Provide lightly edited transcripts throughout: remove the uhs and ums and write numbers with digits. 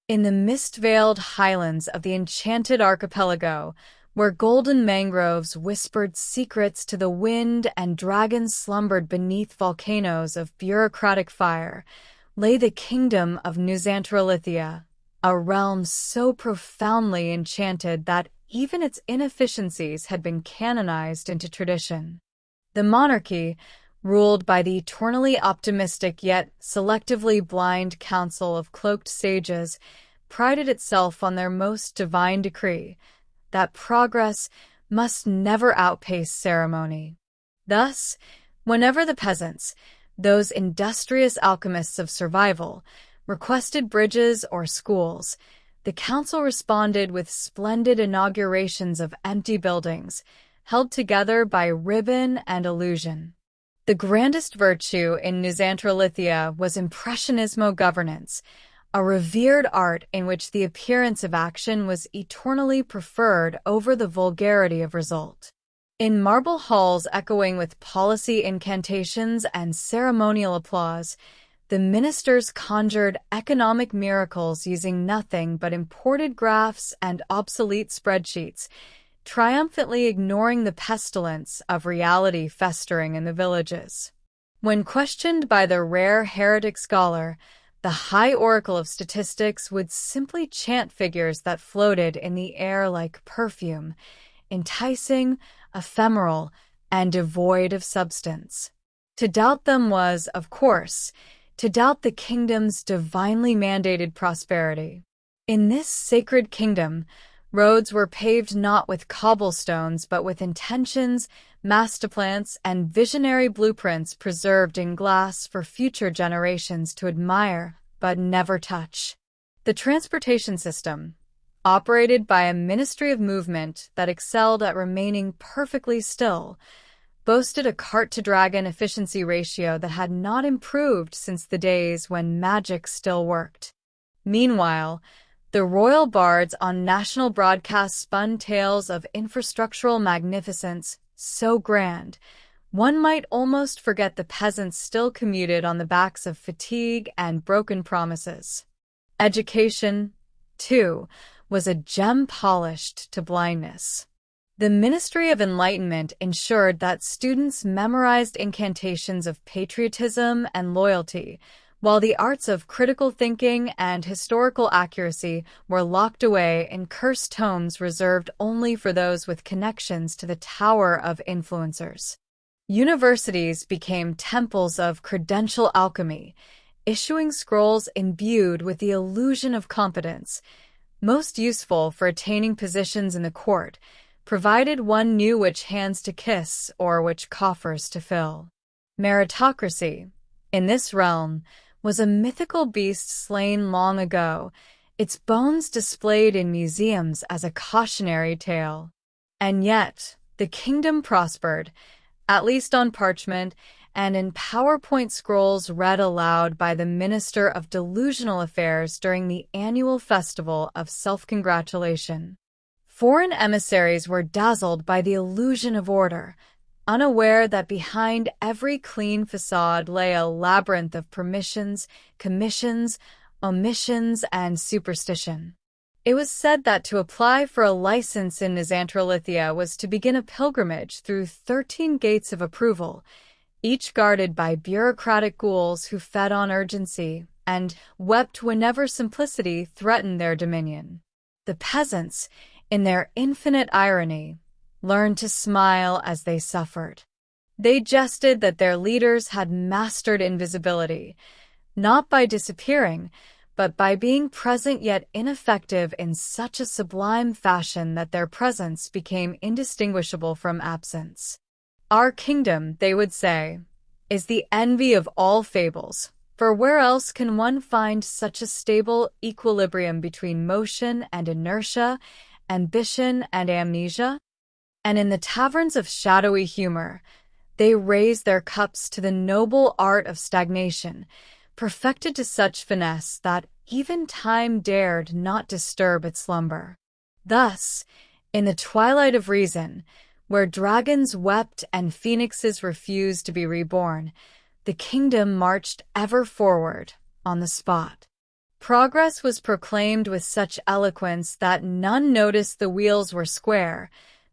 In the mist-veiled highlands of the enchanted archipelago, where golden mangroves whispered secrets to the wind and dragons slumbered beneath volcanoes of bureaucratic fire, lay the kingdom of Nusantaralithia, a realm so profoundly enchanted that even its inefficiencies had been canonized into tradition. The monarchy, ruled by the eternally optimistic yet selectively blind council of cloaked sages, prided itself on their most divine decree, that progress must never outpace ceremony. Thus, whenever the peasants, those industrious alchemists of survival, requested bridges or schools, the council responded with splendid inaugurations of empty buildings, held together by ribbon and illusion. The grandest virtue in Nusantaralithia was Impressionismo governance, a revered art in which the appearance of action was eternally preferred over the vulgarity of result. In marble halls echoing with policy incantations and ceremonial applause, the ministers conjured economic miracles using nothing but imported graphs and obsolete spreadsheets, triumphantly ignoring the pestilence of reality festering in the villages. When questioned by the rare heretic scholar, the high oracle of statistics would simply chant figures that floated in the air like perfume, enticing, ephemeral, and devoid of substance. To doubt them was, of course, to doubt the kingdom's divinely mandated prosperity. In this sacred kingdom, roads were paved not with cobblestones but with intentions, masterplans, and visionary blueprints preserved in glass for future generations to admire but never touch. The transportation system, operated by a ministry of movement that excelled at remaining perfectly still, boasted a cart-to-dragon efficiency ratio that had not improved since the days when magic still worked. Meanwhile, the royal bards on national broadcasts spun tales of infrastructural magnificence so grand, one might almost forget the peasants still commuted on the backs of fatigue and broken promises. Education, too, was a gem polished to blindness. The Ministry of Enlightenment ensured that students memorized incantations of patriotism and loyalty, while the arts of critical thinking and historical accuracy were locked away in cursed tomes reserved only for those with connections to the tower of influencers. Universities became temples of credential alchemy, issuing scrolls imbued with the illusion of competence, most useful for attaining positions in the court, provided one knew which hands to kiss or which coffers to fill. Meritocracy, in this realm, was a mythical beast slain long ago, its bones displayed in museums as a cautionary tale. And yet, the kingdom prospered, at least on parchment and in PowerPoint scrolls read aloud by the Minister of Delusional Affairs during the annual festival of self-congratulation. Foreign emissaries were dazzled by the illusion of order, unaware that behind every clean facade lay a labyrinth of permissions, commissions, omissions, and superstition. It was said that to apply for a license in Nusantaralithia was to begin a pilgrimage through 13 gates of approval, each guarded by bureaucratic ghouls who fed on urgency and wept whenever simplicity threatened their dominion. The peasants, in their infinite irony, learned to smile as they suffered. They jested that their leaders had mastered invisibility, not by disappearing, but by being present yet ineffective in such a sublime fashion that their presence became indistinguishable from absence. Our kingdom, they would say, is the envy of all fables, for where else can one find such a stable equilibrium between motion and inertia, ambition and amnesia? And in the taverns of shadowy humor, they raise their cups to the noble art of stagnation, perfected to such finesse that even time dared not disturb its slumber. Thus, in the twilight of reason, where dragons wept and phoenixes refused to be reborn, the kingdom marched ever forward on the spot. Progress was proclaimed with such eloquence that none noticed the wheels were square,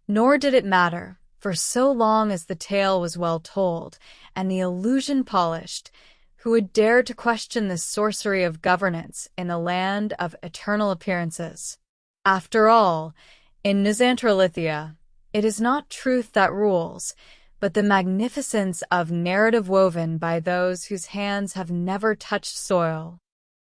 nor did it matter, for so long as the tale was well told, and the illusion polished, who would dare to question the sorcery of governance in a land of eternal appearances? After all, in Nusantaralithia, it is not truth that rules, but the magnificence of narrative woven by those whose hands have never touched soil.